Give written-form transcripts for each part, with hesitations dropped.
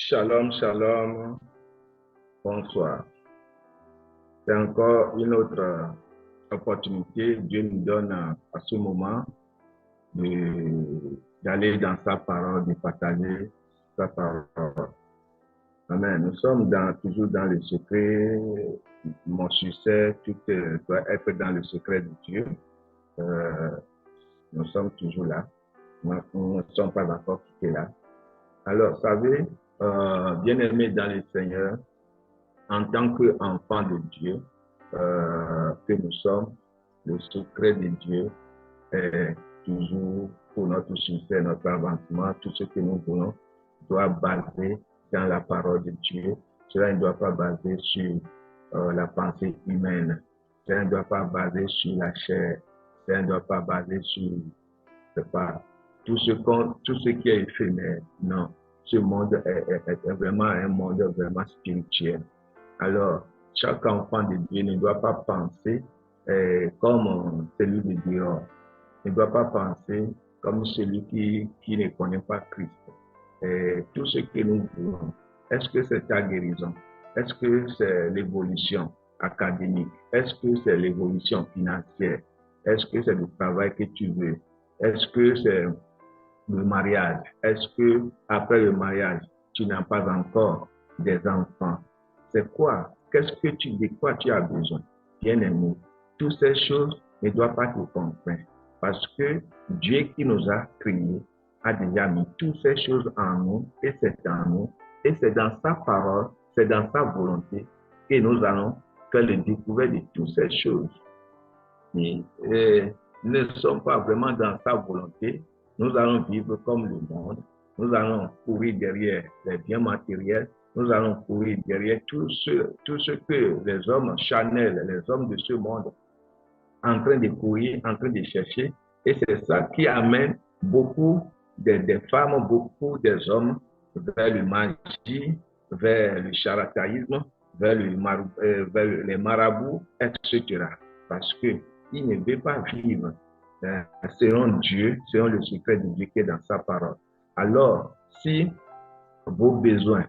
Shalom, shalom, bonsoir. C'est encore une autre opportunité. Dieu nous donne à ce moment d'aller dans sa parole, de partager sa parole. Amen. Nous sommes toujours dans le secret. Mon succès, tout doit être dans le secret de Dieu. Nous sommes toujours là. Nous ne sommes pas encore quittés là. Alors, vous savez, bien-aimés dans le Seigneur, en tant qu'enfants de Dieu, que nous sommes, le secret de Dieu est toujours pour notre succès, notre avancement, tout ce que nous voulons doit baser dans la parole de Dieu. Cela ne doit pas baser sur la pensée humaine. Cela ne doit pas baser sur la chair. Cela ne doit pas baser sur, tout ce qui est éphémère. Non, ce monde est vraiment un monde vraiment spirituel. Alors, chaque enfant de Dieu ne doit pas penser comme celui de Dieu. Il ne doit pas penser comme celui qui ne connaît pas Christ. Tout ce que nous voulons, est-ce que c'est ta guérison? Est-ce que c'est l'évolution académique? Est-ce que c'est l'évolution financière? Est-ce que c'est le travail que tu veux? Est-ce que c'est le mariage? Est-ce que après le mariage, tu n'as pas encore des enfants? C'est quoi? De quoi tu as besoin? Bien-aimé, toutes ces choses ne doivent pas te contraindre. Parce que Dieu qui nous a créés a déjà mis toutes ces choses en nous, et c'est en nous, et c'est dans sa parole, c'est dans sa volonté que nous allons faire le découvert de toutes ces choses. Et nous ne sommes pas vraiment dans sa volonté. Nous allons vivre comme le monde. Nous allons courir derrière les biens matériels. Nous allons courir derrière tout ce que les hommes charnels, les hommes de ce monde, en train de courir, en train de chercher. Et c'est ça qui amène beaucoup des femmes, beaucoup des hommes vers le magie, vers le charlatanisme, vers les marabouts, etc. Parce qu'ils ne veulent pas vivre selon Dieu, selon le secret de Dieu qui est dans sa parole. Alors, si vos besoins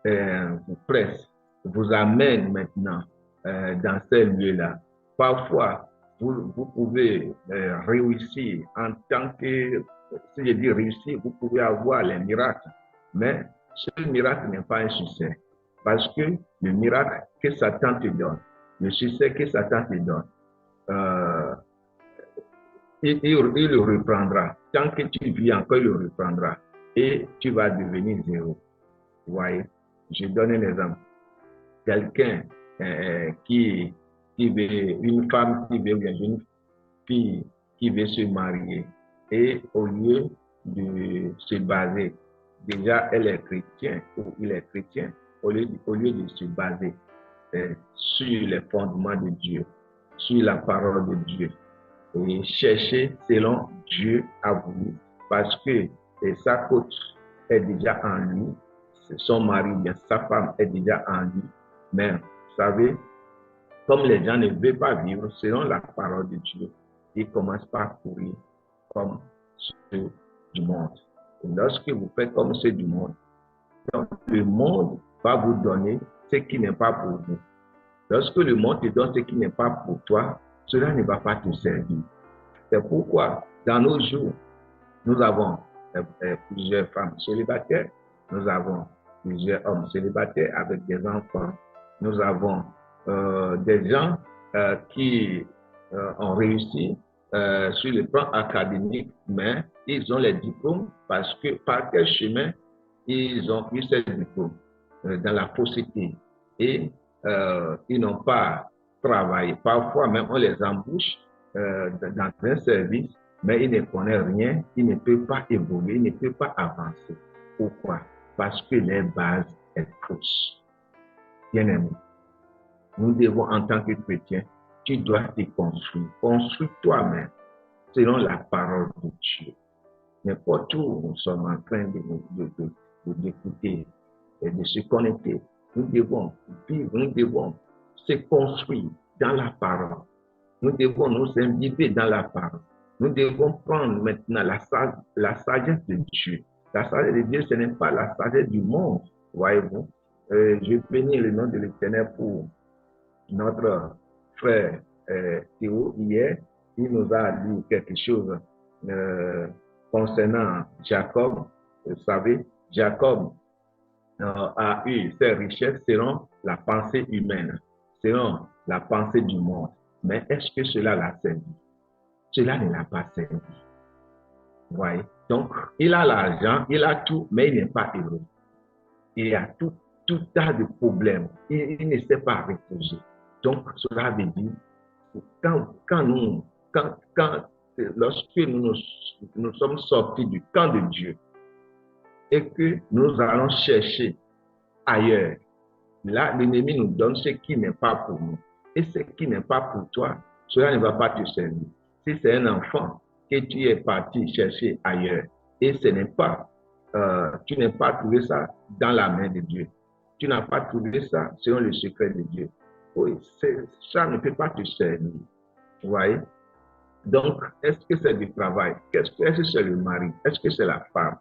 vous pressent, vous amènent maintenant dans ces lieux-là, parfois, vous pouvez réussir en tant que, si je dis réussir, vous pouvez avoir les miracles, mais ce miracle n'est pas un succès. Parce que le miracle que Satan te donne, le succès que Satan te donne, il le reprendra. Tant que tu vis encore, il le reprendra. Et tu vas devenir zéro. Vous voyez? Je donne un exemple. Quelqu'un qui veut, une femme qui veut, ou une fille qui veut se marier, et au lieu de se baser, déjà elle est chrétienne ou il est chrétien, au lieu de se baser sur les fondements de Dieu, sur la parole de Dieu, et chercher selon Dieu a voulu, parce que sa coach est déjà en lui, son mari, bien sa femme est déjà en lui, mais vous savez, comme les gens ne veulent pas vivre selon la parole de Dieu, ils commencent par courir comme ceux du monde. Et lorsque vous faites comme ceux du monde, donc le monde va vous donner ce qui n'est pas pour vous. Lorsque le monde te donne ce qui n'est pas pour toi, cela ne va pas te servir. C'est pourquoi, dans nos jours, nous avons plusieurs femmes célibataires, nous avons plusieurs hommes célibataires avec des enfants, nous avons des gens qui ont réussi sur le plan académique, mais ils ont les diplômes parce que par quel chemin ils ont eu ces diplômes? Dans la fausseté. Et ils n'ont pas travaillé. Parfois même, on les embauche dans un service, mais ils ne connaissent rien, ils ne peuvent pas évoluer, ils ne peuvent pas avancer. Pourquoi? Parce que les bases sont fausses. Bien aimé, nous devons, en tant que chrétiens, tu dois te construire. Construis toi-même selon la parole de Dieu. N'importe où nous sommes en train d'écouter et de se connecter, nous devons vivre, nous devons se construire dans la parole. Nous devons nous imbiber dans la parole. Nous devons prendre maintenant la sagesse de Dieu. La sagesse de Dieu, ce n'est pas la sagesse du monde. voyez-vous. Je bénis le nom de l'Éternel pour notre frère Théo. Hier, il nous a dit quelque chose concernant Jacob. Vous savez, Jacob a eu ses richesses selon la pensée humaine, selon la pensée du monde. Mais est-ce que cela l'a servi? Cela ne l'a pas servi. Vous voyez? Donc, il a l'argent, il a tout, mais il n'est pas heureux. Il y a tout tas de problèmes. Il ne sait pas reposer. Donc, cela veut dire, lorsque nous sommes sortis du camp de Dieu et que nous allons chercher ailleurs, là, l'ennemi nous donne ce qui n'est pas pour nous. Et ce qui n'est pas pour toi, cela ne va pas te servir. Si c'est un enfant que tu es parti chercher ailleurs et ce n'est pas, tu n'as pas trouvé ça dans la main de Dieu. Tu n'as pas trouvé ça selon le secret de Dieu. Oui, ça ne peut pas te servir. Vous voyez? Donc, est-ce que c'est du travail? Est-ce que c'est le mari? Est-ce que c'est la femme?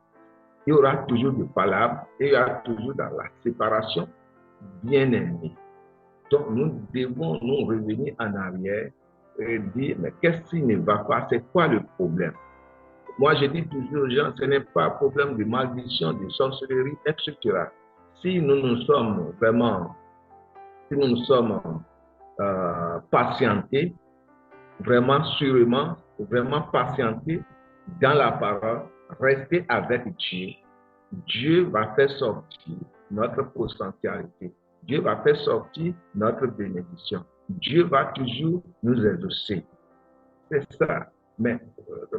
Il y aura toujours des palabres et il y aura toujours dans la séparation bien-aimé. Donc, nous devons nous revenir en arrière et dire, mais qu'est-ce qui ne va pas? C'est quoi le problème? Moi, je dis toujours aux gens, ce n'est pas un problème de malédiction, de sorcellerie, etc. Si nous nous sommes vraiment, si nous nous sommes patientés, vraiment sûrement, vraiment patientés dans la parole, rester avec Dieu, Dieu va faire sortir notre potentialité. Dieu va faire sortir notre bénédiction. Dieu va toujours nous exaucer. C'est ça. Mais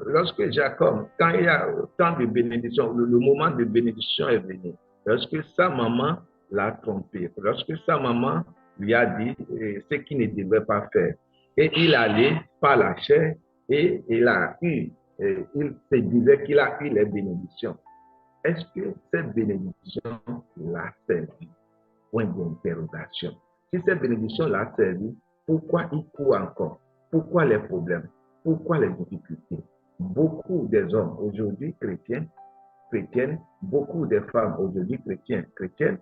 lorsque Jacob, quand il y a tant de bénédiction, le moment de bénédiction est venu, lorsque sa maman l'a trompé, lorsque sa maman lui a dit ce qu'il ne devait pas faire, et il allait par la chair et il a eu, il se disait qu'il a eu les bénédictions. Est-ce que cette bénédiction l'a servi? Point d'interrogation. Si cette bénédiction l'a servi, pourquoi il court encore? Pourquoi les problèmes? Pourquoi les difficultés? Beaucoup des hommes aujourd'hui chrétiennes, beaucoup des femmes aujourd'hui chrétiennes,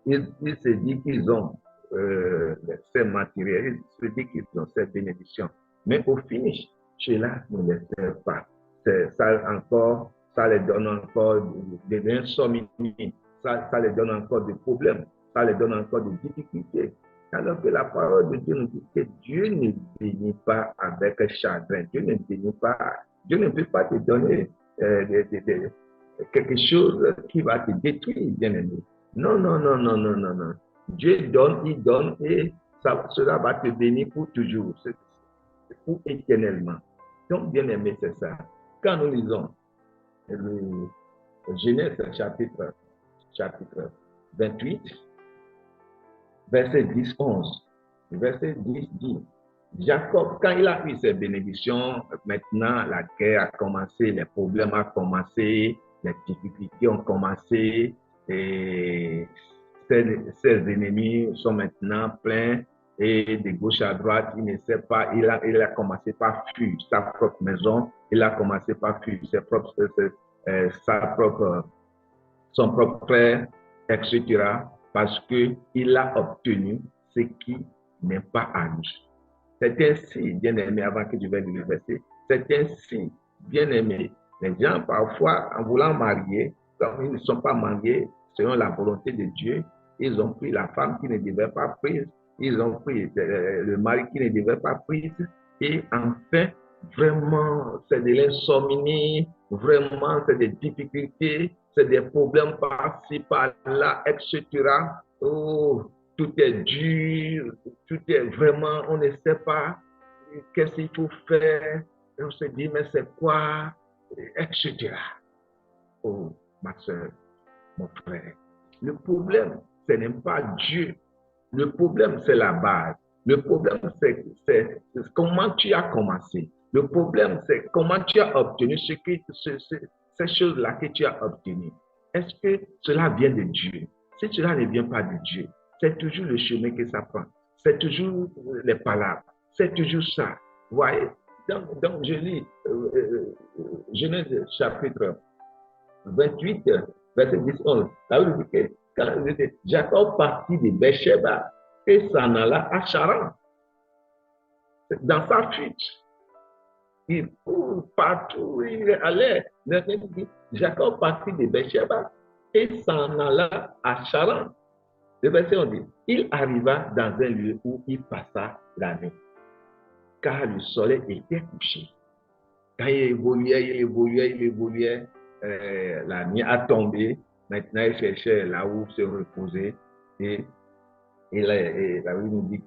ils se disent qu'ils ont ces matériels, ils se disent qu'ils ont cette bénédiction. Mais au finish, cela ne les sert pas. Ça les donne encore des insomnies, ça les donne encore des problèmes, ça les donne encore des difficultés. Alors que la parole de Dieu nous dit que Dieu ne bénit pas avec chagrin. Dieu ne bénit pas. Dieu ne peut pas te donner quelque chose qui va te détruire, bien aimé. Non, non, non, non, non, non, non. Dieu donne, il donne et cela va te bénir pour toujours, pour éternellement. Donc, bien aimé, c'est ça. Quand nous lisons le Genèse chapitre 28, verset 10, 11. Verset 10 dit, Jacob, quand il a eu ses bénédictions, maintenant la guerre a commencé, les problèmes ont commencé, les difficultés ont commencé, et ses ennemis sont maintenant pleins, et de gauche à droite, il ne sait pas, il a commencé par fuir sa propre maison, il a commencé par fuir son propre frère, etc., parce qu'il a obtenu ce qui n'est pas à lui. C'est ainsi, bien aimé, avant que je vais le verser, c'est ainsi, bien aimé, les gens, parfois, en voulant marier, comme ils ne sont pas mariés selon la volonté de Dieu, ils ont pris la femme qui ne devait pas prise, ils ont pris le mari qui ne devait pas prise, et enfin, vraiment, c'est de l'insomnie, vraiment, c'est des difficultés, c'est des problèmes par-ci, par-là, etc. Oh, tout est dur, tout est vraiment, on ne sait pas qu'est-ce qu'il faut faire, on se dit, mais c'est quoi, etc. Oh, ma soeur, mon frère, le problème, ce n'est pas Dieu. Le problème, c'est la base. Le problème, c'est comment tu as commencé. Le problème, c'est comment tu as obtenu ces choses-là que tu as obtenues. Est-ce que cela vient de Dieu? Si cela ne vient pas de Dieu, c'est toujours le chemin que ça prend. C'est toujours les palabres. C'est toujours ça. Vous voyez? Donc je lis Genèse chapitre 28, verset 10, 11. La Bible dit que quand Jacob partit de Beersheba et s'en alla à Charan. Dans sa fuite, il court partout où il allait. Jacob partit de Beersheba et s'en alla à Charan. Le verset on dit, il arriva dans un lieu où il passa la nuit, car le soleil était couché. Quand il évoluait, la nuit a tombé. Maintenant, il cherchait là où se reposer. Et la Bible nous dit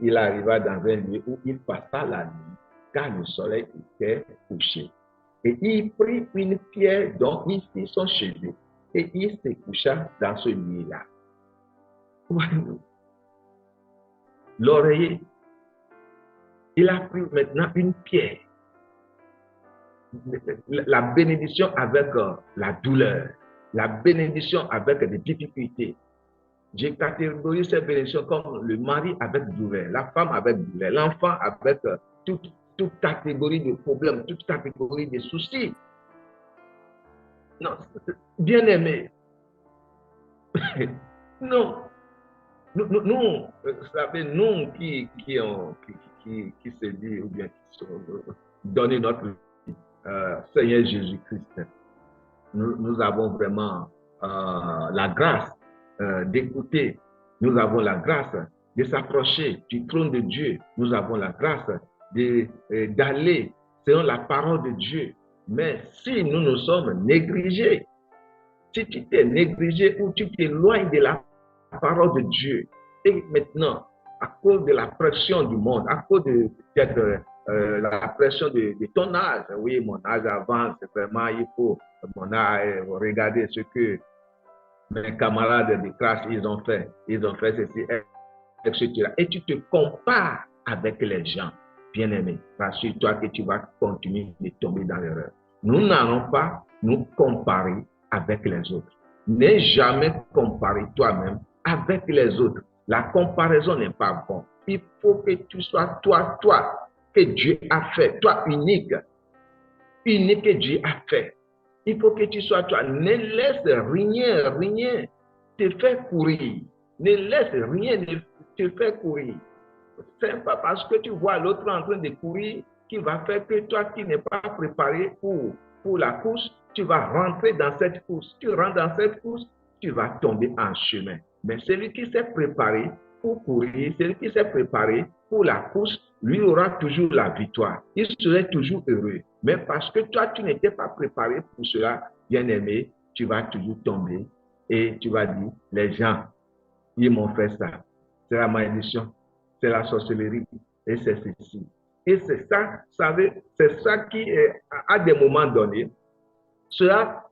qu'il arriva dans un lieu où il passa la nuit, car le soleil était couché. Et il prit une pierre dont il fit son chevet, et il se coucha dans ce lieu-là. L'oreiller, il a pris maintenant une pierre. La bénédiction avec la douleur, la bénédiction avec des difficultés. J'ai catégorisé cette bénédiction comme le mari avec douleur, la femme avec douleur, l'enfant avec toute catégorie de problèmes, toute catégorie de soucis. Non, bien aimé. Non. Nous, vous savez, nous qui se dit ou bien qui sont donnés notre Seigneur Jésus-Christ, nous avons vraiment la grâce d'écouter, nous avons la grâce de s'approcher du trône de Dieu, nous avons la grâce d'aller selon la parole de Dieu. Mais si nous nous sommes négligés, si tu t'es négligé ou tu t'éloignes de la parole de Dieu, et maintenant, à cause de la pression du monde, à cause de la pression de ton âge, oui, mon âge avance, vraiment, il faut mon âge, regarder ce que mes camarades de classe, ils ont fait ceci, etc. Et tu te compares avec les gens, bien-aimés. Rassure-toi que tu vas continuer de tomber dans l'erreur. Nous n'allons pas nous comparer avec les autres. N'aie jamais comparé toi-même avec les autres. La comparaison n'est pas bonne. Il faut que tu sois toi que Dieu a fait, toi unique que Dieu a fait. Il faut que tu sois toi. Ne laisse rien te faire courir. Ne laisse rien te faire courir. C'est pas parce que tu vois l'autre en train de courir qui va faire que toi qui n'es pas préparé pour la course, tu vas rentrer dans cette course. Tu rentres dans cette course, tu vas tomber en chemin. Mais celui qui s'est préparé pour courir, celui qui s'est préparé pour la course, lui aura toujours la victoire. Il serait toujours heureux. Mais parce que toi, tu n'étais pas préparé pour cela, bien-aimé, tu vas toujours tomber et tu vas dire, les gens, ils m'ont fait ça. C'est la malédiction, c'est la sorcellerie et c'est ceci. Et c'est ça, vous savez, c'est ça qui, à des moments donnés, cela,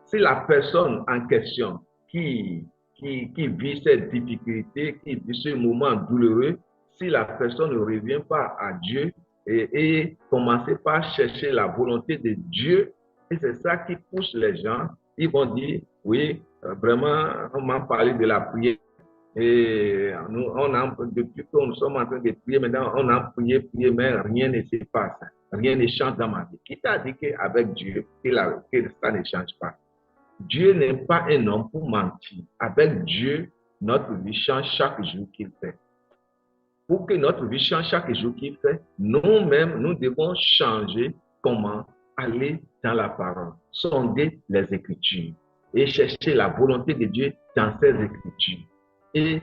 si la personne en question qui vit cette difficulté, qui vit ce moment douloureux, si la personne ne revient pas à Dieu et commencer par chercher la volonté de Dieu, et c'est ça qui pousse les gens, ils vont dire, oui, vraiment, on m'a parlé de la prière. Et depuis que nous sommes en train de prier, maintenant, on a prié, mais rien ne se passe. Rien ne change dans ma vie. Qui t'a dit qu'avec Dieu, que ça ne change pas? Dieu n'est pas un homme pour mentir. Avec Dieu, notre vie change chaque jour qu'il fait. Pour que notre vie change chaque jour qu'il fait, nous-mêmes, nous devons changer comment aller dans la parole, sonder les Écritures et chercher la volonté de Dieu dans ces Écritures et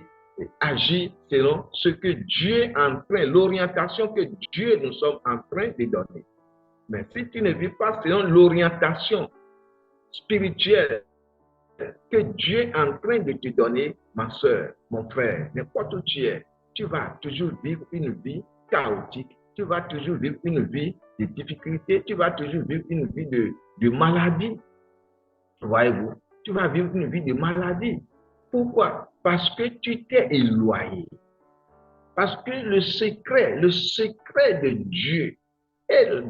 agir selon ce que Dieu est en train, l'orientation que Dieu nous sommes en train de donner. Mais si tu ne vis pas selon l'orientation spirituelle que Dieu est en train de te donner, ma soeur, mon frère, n'importe où tu es, tu vas toujours vivre une vie chaotique, tu vas toujours vivre une vie de difficultés, tu vas toujours vivre une vie de maladie. Voyez-vous, tu vas vivre une vie de maladie. Pourquoi? Parce que tu t'es éloigné. Parce que le secret de Dieu est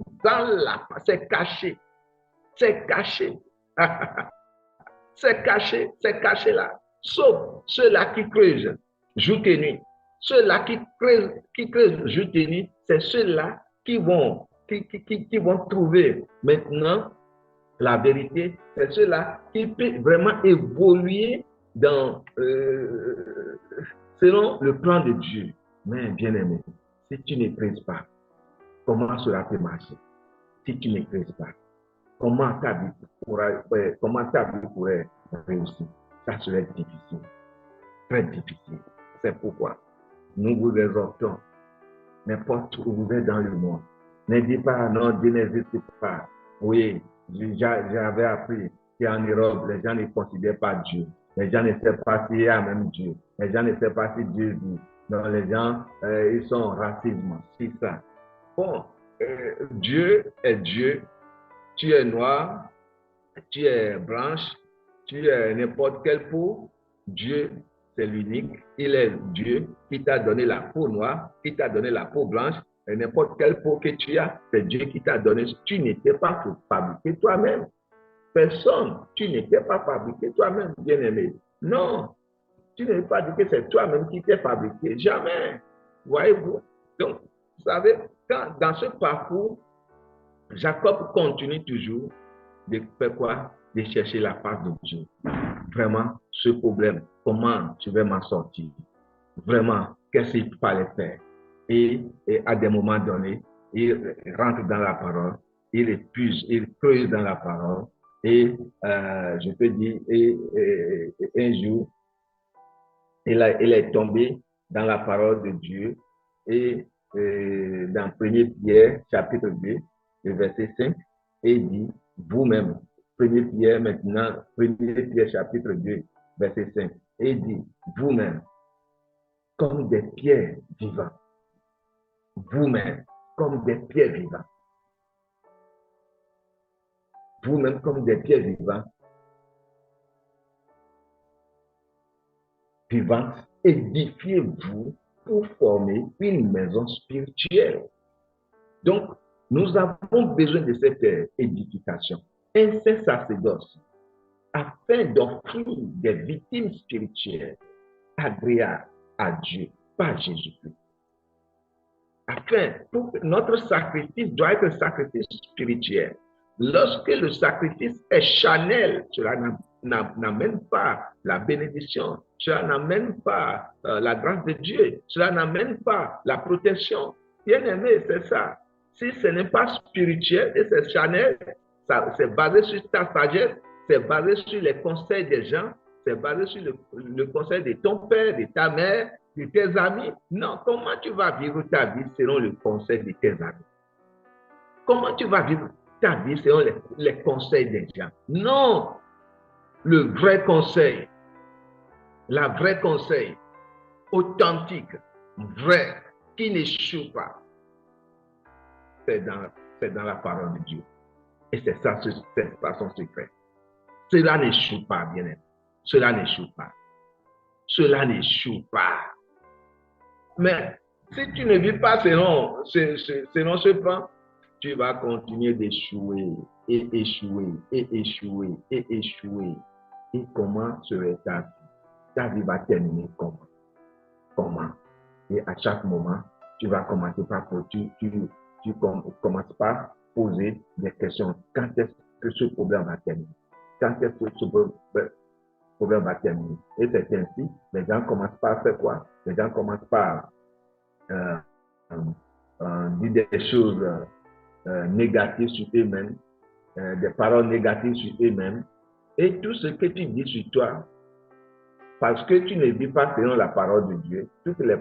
c'est caché. C'est caché. C'est caché là. Sauf ceux-là qui creusent jour et nuit. Ceux-là qui creusent jour et nuit, c'est ceux-là qui vont trouver maintenant La vérité, c'est cela qui peut vraiment évoluer selon le plan de Dieu. Mais bien aimé, si tu ne crises pas, comment cela peut marcher? Si tu ne crises pas, comment ta vie pourrait réussir? Ça serait difficile, très difficile. C'est pourquoi nous vous exhortons, n'importe où vous êtes dans le monde. Ne dites pas, non, Dieu n'existe pas. Oui, j'avais appris qu'en Europe, les gens ne considèrent pas Dieu. Les gens ne savent pas s'il y a même Dieu. Les gens ne savent pas si Dieu dit. Donc, les gens, ils sont en racisme, c'est ça. Bon, Dieu est Dieu. Tu es noir, tu es blanche, tu es n'importe quelle peau. Dieu, c'est l'unique. Il est Dieu qui t'a donné la peau noire, qui t'a donné la peau blanche. Et n'importe quelle peau que tu as, c'est Dieu qui t'a donné. Tu n'étais pas fabriqué toi-même. Personne, tu n'étais pas fabriqué toi-même, bien-aimé. Non, tu ne veux pas dire que c'est toi-même qui t'es fabriqué. Jamais. Voyez-vous? Donc, vous savez, dans ce parcours, Jacob continue toujours de faire quoi? De chercher la face de Dieu. Vraiment, ce problème, comment je vais m'en sortir? Vraiment, qu'est-ce qu'il fallait faire? Et à des moments donnés, il rentre dans la parole, il épuise, il creuse dans la parole. Et je peux dire, un jour, il est tombé dans la parole de Dieu. Et dans 1 Pierre, chapitre 2, le verset 5, il dit, vous-même, 1 Pierre maintenant, 1 Pierre, chapitre 2, verset 5, il dit, vous-même, comme des pierres vivantes, vous-même, comme des pierres vivantes, vous-même, comme des pierres vivantes, édifiez-vous pour former une maison spirituelle. Donc, nous avons besoin de cette édification, un saint sacerdoce, afin d'offrir des victimes spirituelles agréables à Dieu par Jésus-Christ. Notre sacrifice doit être un sacrifice spirituel. Lorsque le sacrifice est charnel, cela n'amène pas la bénédiction, cela n'amène pas la grâce de Dieu, cela n'amène pas la protection. Bien aimé, c'est ça. Si ce n'est pas spirituel et c'est charnel, c'est basé sur ta sagesse, c'est basé sur les conseils des gens, c'est basé sur le conseil de ton père, de ta mère, de tes amis. Non, comment tu vas vivre ta vie selon le conseil de tes amis? Comment tu vas vivre ta vie selon les conseils des gens? Non, le vrai conseil, la vraie conseil, authentique, vrai, qui n'échoue pas, c'est dans la parole de Dieu. Et c'est ça son secret. Cela n'échoue pas, bien-aimé. Cela n'échoue pas. Cela n'échoue pas. Mais si tu ne vis pas selon ce plan, tu vas continuer d'échouer et échouer et échouer et échouer. Et comment serait ta vie? Ta vie va terminer comment? Comment? Et à chaque moment, tu vas commencer par commences par poser des questions. Quand est-ce que ce problème va terminer? Quand est-ce que ce problème va terminer? Et c'est ainsi, les gens commencent par faire quoi? Les gens commencent par dire des choses négatives sur eux-mêmes, des paroles négatives sur eux-mêmes. Et tout ce que tu dis sur toi, parce que tu ne vis pas selon la parole de Dieu, toutes les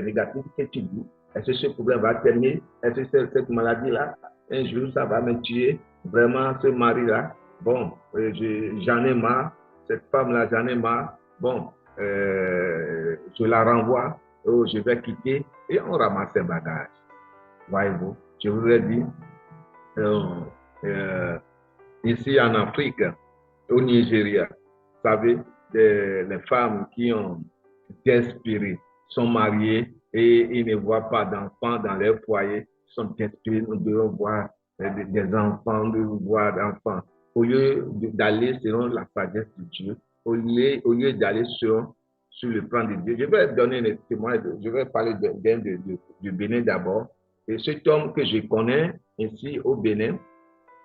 négatives que tu dis, est-ce que ce problème va terminer? Est-ce que cette maladie-là, un jour, ça va me tuer? Vraiment, ce mari-là, bon, j'en ai marre. Cette femme-là, j'en ai marre. Bon, je la renvoie. Oh, je vais quitter. Et on ramasse ses bagages. Voyez-vous, je vous ai dit, ici en Afrique, au Nigeria, vous savez, les femmes qui ont inspiré sont mariées et ils ne voient pas d'enfants dans leur foyer, sont inspirés, nous devons voir des enfants, nous devons voir d'enfants. Au lieu d'aller selon la sagesse de Dieu, au lieu d'aller sur le plan de Dieu, je vais donner un témoin, je vais parler du Bénin d'abord. Et cet homme que je connais ici au Bénin,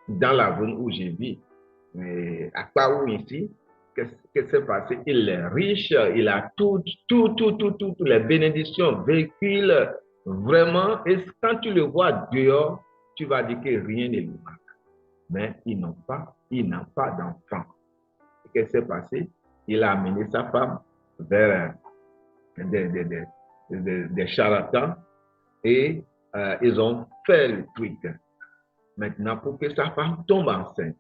dans la zone où je vis. Mais à Paou ici, qu'est-ce qui s'est passé? Il est riche, il a toutes les bénédictions, véhicules, vraiment. Et quand tu le vois dehors, tu vas dire que rien ne lui manque. Mais il n'a pas d'enfant. Qu'est-ce qui s'est passé? Il a amené sa femme vers des charlatans et ils ont fait le truc. Maintenant, pour que sa femme tombe enceinte.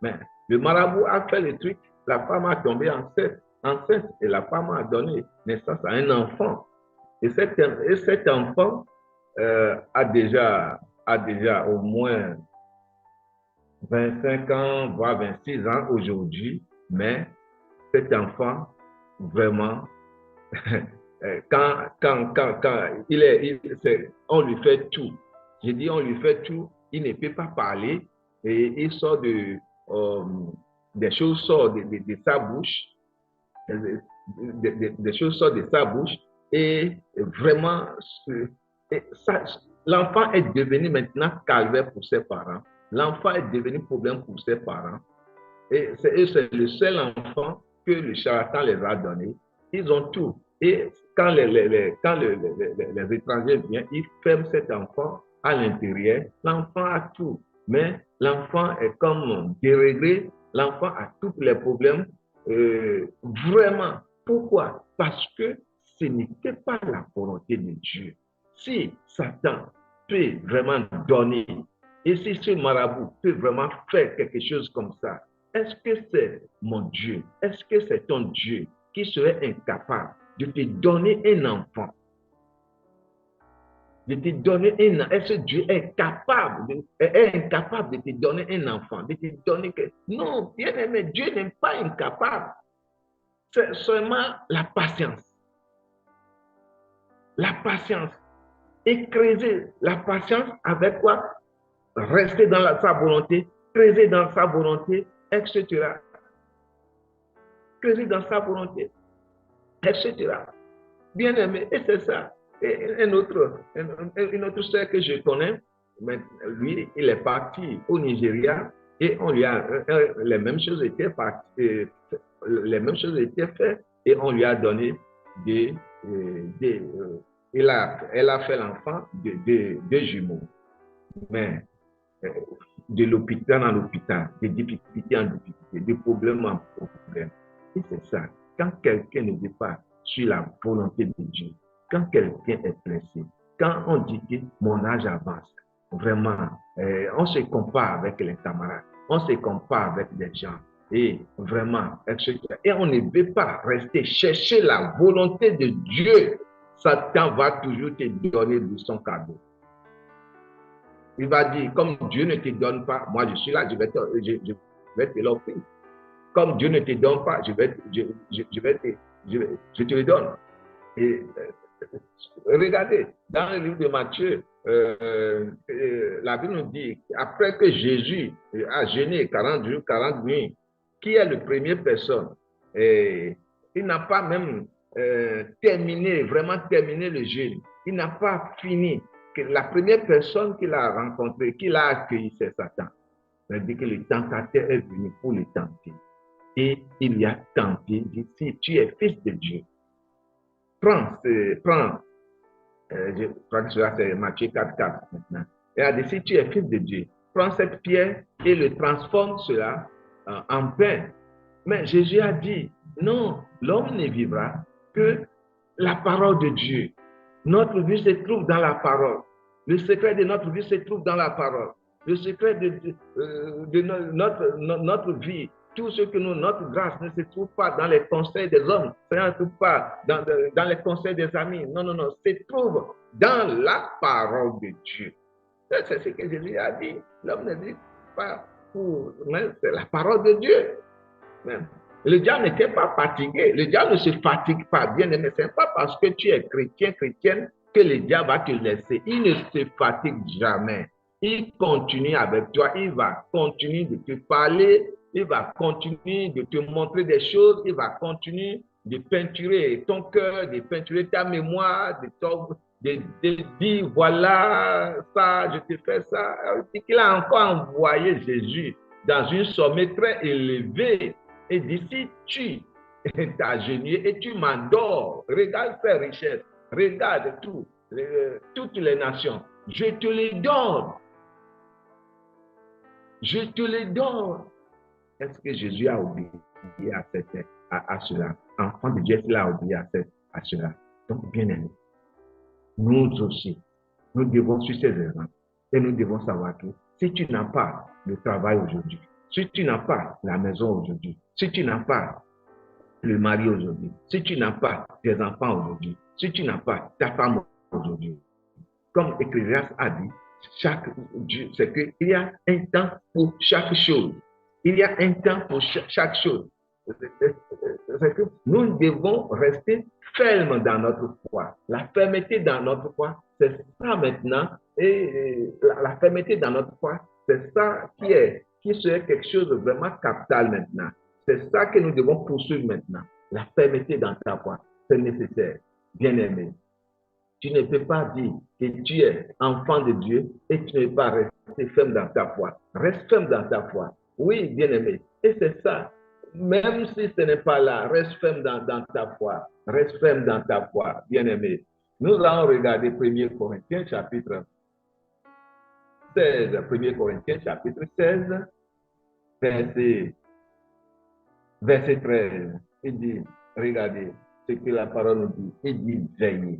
Mais le marabout a fait le truc, la femme a tombé enceinte et la femme a donné naissance à un enfant. Et cet enfant a déjà au moins 25 ans, voire 26 ans aujourd'hui, mais cet enfant, vraiment, quand on lui fait tout. J'ai dit, on lui fait tout, il ne peut pas parler et il sort des choses sortent de sa bouche, des choses sortent de sa bouche et vraiment, l'enfant est devenu maintenant calvaire pour ses parents. L'enfant est devenu problème pour ses parents. Et c'est le seul enfant que le charlatan les a donné. Ils ont tout. Et quand les étrangers viennent, ils ferment cet enfant à l'intérieur. L'enfant a tout. Mais l'enfant est comme déréglé. L'enfant a tous les problèmes. Vraiment. Pourquoi? Parce que ce n'était pas la volonté de Dieu. Si Satan peut vraiment donner, et si ce marabout peut vraiment faire quelque chose comme ça, est-ce que c'est mon Dieu? Est-ce que c'est ton Dieu qui serait incapable de te donner un enfant? De te donner un enfant? Est-ce que Dieu est incapable de te donner un enfant? De te donner que... Non, bien aimé, Dieu n'est pas incapable. C'est seulement la patience. La patience. Et creuser la patience avec quoi? Rester dans sa volonté, creuser dans sa volonté, etc. Creuser dans sa volonté, etc. Bien aimé, et c'est ça. Et une autre sœur que je connais, lui, il est parti au Nigeria et on lui a les mêmes choses étaient faites et on lui a donné elle a fait l'enfant de jumeaux. Mais de l'hôpital en hôpital, de difficulté en difficulté, de problème en problème. Et c'est ça. Quand quelqu'un ne veut pas sur la volonté de Dieu, quand quelqu'un est pressé, quand on dit que mon âge avance, vraiment, on se compare avec les camarades, on se compare avec des gens, et vraiment, etc. Et on ne veut pas rester chercher la volonté de Dieu. Satan va toujours te donner de son cadeau. Il va dire, comme Dieu ne te donne pas, moi je suis là, je vais te l'offrir. Comme Dieu ne te donne pas, je te le donne. Et regardez, dans le livre de Matthieu, la Bible nous dit, après que Jésus a jeûné 40 jours, 40 nuits, qui est la première personne? Et il n'a pas même vraiment terminé le jeûne. Il n'a pas fini. Que la première personne qu'il a rencontrée, qu'il a accueilli, c'est Satan. Il dit que le tentateur est venu pour le tenter. Et il y a tenté, il dit, si tu es fils de Dieu, prends je crois que cela c'est Matthieu 4,4 maintenant. Et a dit, si tu es fils de Dieu, prends cette pierre et le transforme cela en pain. Mais Jésus a dit, non, l'homme ne vivra que la parole de Dieu. Notre vie se trouve dans la parole. Le secret de notre vie se trouve dans la parole. Le secret de notre vie, tout ce que notre grâce ne se trouve pas dans les conseils des hommes, ça ne se trouve pas dans les conseils des amis. Non, non, non, se trouve dans la parole de Dieu. C'est ce que Jésus a dit. L'homme ne dit pas mais c'est la parole de Dieu. Le diable n'était pas fatigué. Le diable ne se fatigue pas, bien aimé. Ce n'est pas parce que tu es chrétienne, que le diable va te laisser. Il ne se fatigue jamais. Il continue avec toi. Il va continuer de te parler. Il va continuer de te montrer des choses. Il va continuer de peinturer ton cœur, de peinturer ta mémoire, de dire, voilà, ça, je te fais ça. C'est qu'il a encore envoyé Jésus dans une sommet très élevée et dit, si tu t'agenouilles et tu m'adores, regarde ses richesses, regarde tout, toutes les nations, je te les donne. Je te les donne. Est-ce que Jésus a oublié à cela? Enfant de Dieu, il a oublié à cela. Donc, bien aimé, nous aussi, nous devons suivre ces erreurs et nous devons savoir que si tu n'as pas le travail aujourd'hui, si tu n'as pas la maison aujourd'hui, si tu n'as pas le mari aujourd'hui, si tu n'as pas tes enfants aujourd'hui, si tu n'as pas ta femme aujourd'hui, comme Ecclésiaste a dit, c'est qu'il y a un temps pour chaque chose. Il y a un temps pour chaque chose. C'est que nous devons rester fermes dans notre foi. La fermeté dans notre foi, c'est ça maintenant. Et la fermeté dans notre foi, c'est ça qui serait quelque chose de vraiment capital maintenant. C'est ça que nous devons poursuivre maintenant. La fermeté dans ta foi, c'est nécessaire. Bien aimé, tu ne peux pas dire que tu es enfant de Dieu et tu ne peux pas rester ferme dans ta foi. Reste ferme dans ta foi. Oui, bien-aimé. Et c'est ça. Même si ce n'est pas là, reste ferme dans ta foi. Reste ferme dans ta foi, bien-aimé. Nous allons regarder 1 Corinthiens chapitre 16. 1 Corinthiens chapitre 16, verset 13. Il dit, regardez ce que la parole nous dit. Il dit, veillez.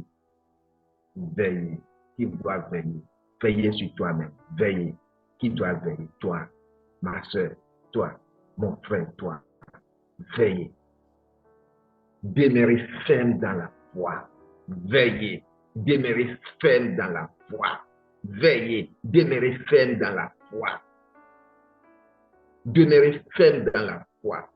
Veillez. Qui doit veiller? Veillez sur toi-même. Veillez. Qui doit veiller? Toi, ma soeur, toi, mon frère, toi. Veillez. Demeurez ferme dans la foi. Veillez. Demeurez ferme dans la foi. Veillez. Demeurez ferme dans la foi. Demeurez ferme dans la foi.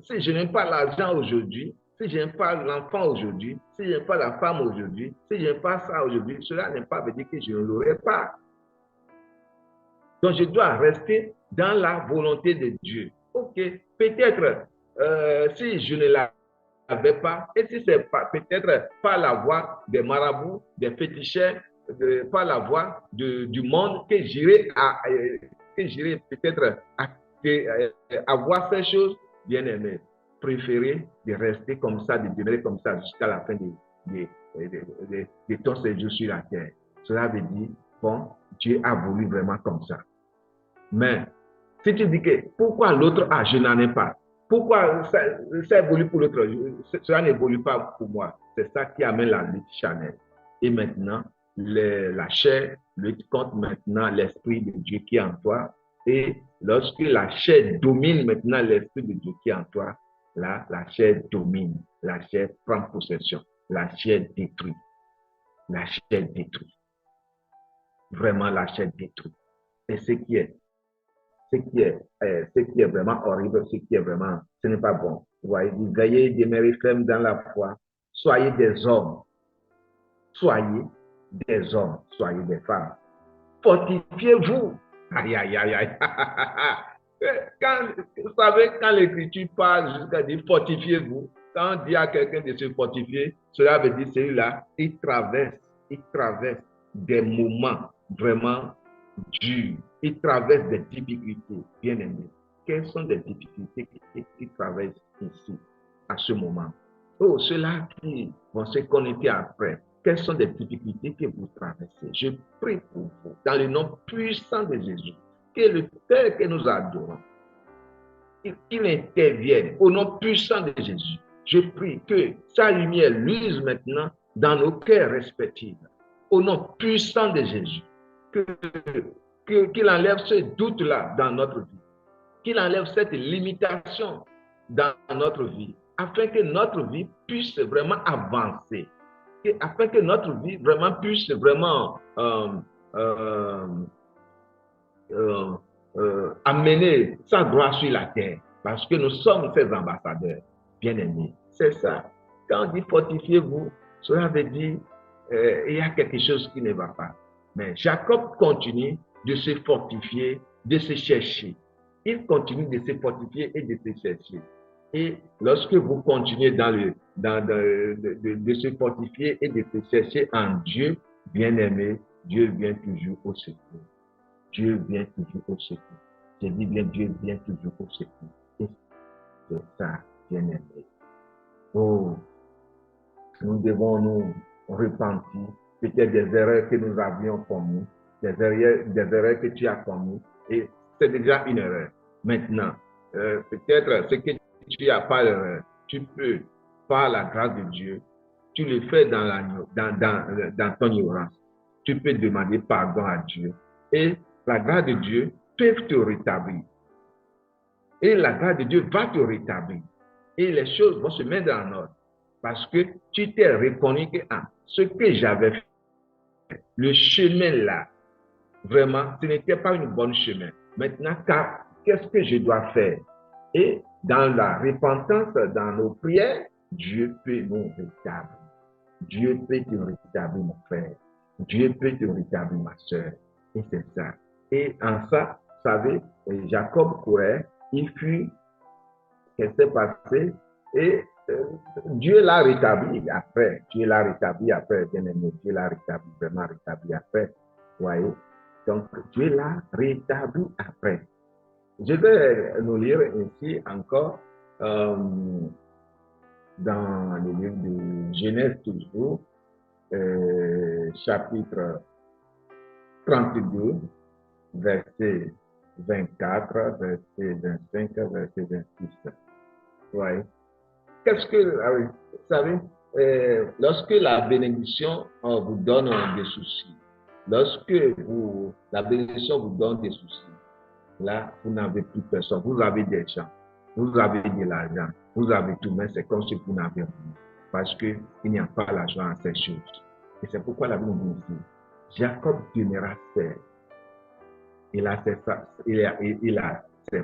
Si je n'aime pas l'argent aujourd'hui, si je n'aime pas l'enfant aujourd'hui, si je n'aime pas la femme aujourd'hui, si je n'aime pas ça aujourd'hui, cela n'est pas veut dire que je ne l'aurai pas. Donc, je dois rester dans la volonté de Dieu. Ok, peut-être si je ne l'avais pas, et si c'est peut-être par la voie des marabouts, des féticheurs, par la voie du monde que j'irai peut-être avoir ces choses, bien aimé, préférer de rester comme ça, de demeurer comme ça jusqu'à la fin de ton séjour sur la terre. Cela veut dire, bon, Dieu a voulu vraiment comme ça. Mais si tu dis que pourquoi l'autre a, je n'en ai pas, pourquoi ça évolue pour l'autre, cela n'évolue pas pour moi, c'est ça qui amène la lutte charnelle. Et maintenant, la chair lutte contre maintenant l'esprit de Dieu qui est en toi. Et lorsque la chair domine maintenant l'esprit de Dieu qui est en toi, là, la chair domine, la chair prend possession, la chair détruit. La chair détruit. Vraiment, la chair détruit. Et ce qui est vraiment horrible, ce qui est vraiment, ce n'est pas bon. Vous voyez, veillez, demeurez ferme dans la foi. Soyez des hommes. Soyez des hommes. Soyez des femmes. Fortifiez-vous. Aïe, aïe, aïe, aïe. Vous savez, quand l'Écriture parle jusqu'à dire fortifiez-vous, quand on dit à quelqu'un de se fortifier, cela veut dire celui-là, il traverse des moments vraiment durs. Il traverse des difficultés, bien aimés. Quelles sont les difficultés qu'il traverse ici, à ce moment? Oh, ceux-là qui vont se connecter après. Quelles sont les difficultés que vous traversez? Je prie pour vous, dans le nom puissant de Jésus, que le Père que nous adorons, qu'il intervienne au nom puissant de Jésus. Je prie que sa lumière luise maintenant dans nos cœurs respectifs, au nom puissant de Jésus. Qu'il enlève ce doute-là dans notre vie, qu'il enlève cette limitation dans notre vie, afin que notre vie puisse vraiment avancer, afin que notre vie vraiment puisse vraiment amener sa gloire sur la terre, parce que nous sommes ses ambassadeurs, bien-aimés. C'est ça. Quand on dit fortifiez-vous, cela veut dire il y a quelque chose qui ne va pas. Mais Jacob continue de se fortifier, de se chercher. Il continue de se fortifier et de se chercher. Et lorsque vous continuez de se fortifier et de se chercher en Dieu, bien-aimé, Dieu vient toujours au secours. Dieu vient toujours au secours. Je dis bien, Dieu vient toujours au secours. Et c'est ça, bien-aimé. Oh, nous devons nous repentir peut-être des erreurs que nous avions commises, des erreurs que tu as commises, et c'est déjà une erreur. Maintenant, peut-être ce que tu n'as pas l'erreur, tu peux, par la grâce de Dieu, tu le fais dans ton ignorance. Tu peux demander pardon à Dieu et la grâce de Dieu peut te rétablir. Et la grâce de Dieu va te rétablir. Et les choses vont se mettre en ordre. Parce que tu t'es reconnu que ce que j'avais fait, le chemin là, vraiment, ce n'était pas une bonne chemin. Maintenant, qu'est-ce que je dois faire? Et dans la repentance, dans nos prières, Dieu peut nous rétablir. Dieu peut te rétablir, mon frère. Dieu peut te rétablir, ma soeur. Et c'est ça. Et en ça, vous savez, Jacob courait, il fut, qu'est-ce qui s'est passé? Et Dieu l'a rétabli après. Dieu l'a rétabli après, bien aimé. Dieu l'a rétabli, vraiment rétabli après. Vous voyez? Donc, Dieu l'a rétabli après. Je vais nous lire ici encore dans le livre de Genèse toujours, chapitre 32, verset 24, verset 25, verset 26. Ouais. Qu'est-ce que, vous savez, lorsque la bénédiction vous donne des soucis, lorsque la bénédiction vous donne des soucis, là, vous n'avez plus personne, vous avez des gens, vous avez de l'argent, vous avez tout, mais c'est comme si vous n'avez rien, parce qu'il n'y a pas l'argent à ces choses. Et c'est pourquoi la Bible dit ici, Jacob demeura seul. Il a ses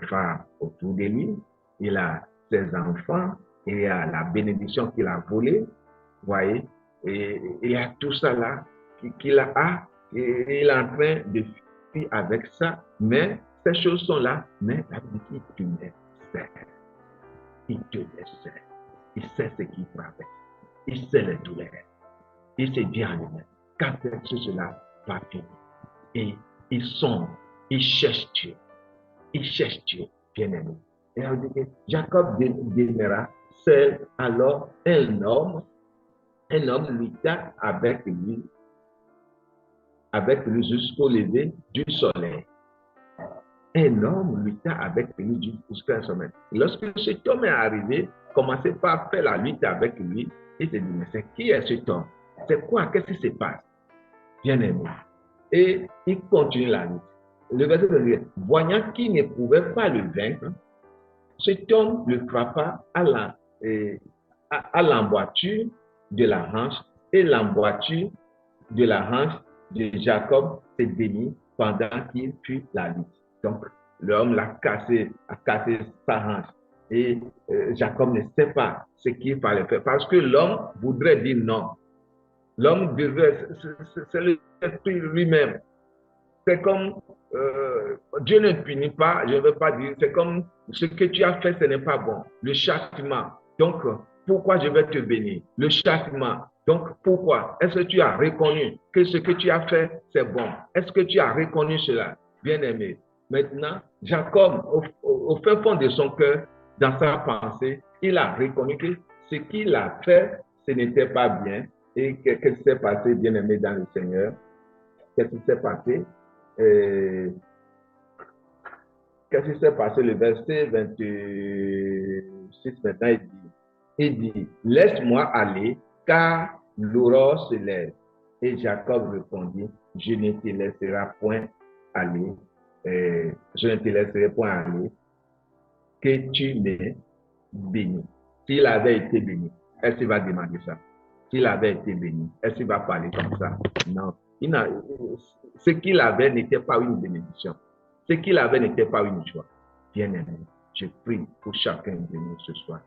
femmes autour de lui, il a ses enfants, il y a la bénédiction qu'il a volée, vous voyez, et il y a tout ça là qu'il a, et il est en train de fuir avec ça, mais ces choses sont là, mais la vie qui te laisse, il te laisse, il sait ce qu'il traverse, il sait les douleurs, il se dit en lui-même, quand est-ce que cela va finir? Et ils sont, ils cherchent Dieu, bien aimé. Et on dit que Jacob demeura seul, alors un homme lutta avec lui jusqu'au lever du soleil. Un homme lutta avec lui jusqu'au sommet. Lorsque cet homme est arrivé, commençait par faire la lutte avec lui, il se dit, mais c'est qui est cet homme? C'est quoi? Qu'est-ce qui se passe? Bien aimé. Et il continue la lutte. Le verset de voyant qu'il ne pouvait pas le vaincre, cet homme le frappa à l'emboîture de la hanche, et l'emboîture de la hanche de Jacob se démit pendant qu'il fut la lutte. Donc, l'homme l'a cassé, a cassé sa hanche. Et Jacob ne sait pas ce qu'il fallait faire parce que l'homme voudrait dire non. L'homme devait, c'est l'esprit lui-même. C'est comme Dieu ne punit pas, je ne veux pas dire, c'est comme ce que tu as fait, ce n'est pas bon. Le châtiment. Donc, pourquoi je vais te bénir? Le châtiment. Donc, pourquoi? Est-ce que tu as reconnu que ce que tu as fait, c'est bon? Est-ce que tu as reconnu cela? Bien-aimé. Maintenant, Jacob, au fin fond de son cœur, dans sa pensée, il a reconnu que ce qu'il a fait, ce n'était pas bien. Et qu'est-ce qui s'est passé, bien-aimé dans le Seigneur? Qu'est-ce qui s'est passé? Qu'est-ce qui s'est passé? Le verset 26, maintenant, il dit, laisse-moi aller, car l'aurore se lève. Et Jacob répondit, je ne te laisserai point aller, je ne te laisserai point aller, que tu m'aies béni. S'il avait été béni, est-ce qu'il va demander ça? S'il avait été béni, est-ce qu'il va parler comme ça? Non. Ce qu'il avait n'était pas une bénédiction. Ce qu'il avait n'était pas une joie. Bien-aimé, je prie pour chacun de nous ce soir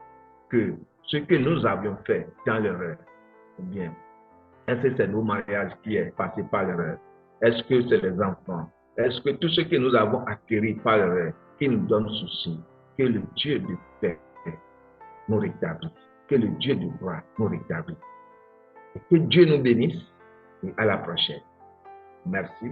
que ce que nous avions fait dans l'erreur, bien, est-ce que c'est nos mariages qui est passé par l'erreur? Est-ce que c'est les enfants? Est-ce que tout ce que nous avons acquis par l'erreur qui nous donne souci, que le Dieu de paix nous rétablisse. Que le Dieu de gloire nous rétablisse. Et que Dieu nous bénisse et à la prochaine. Merci.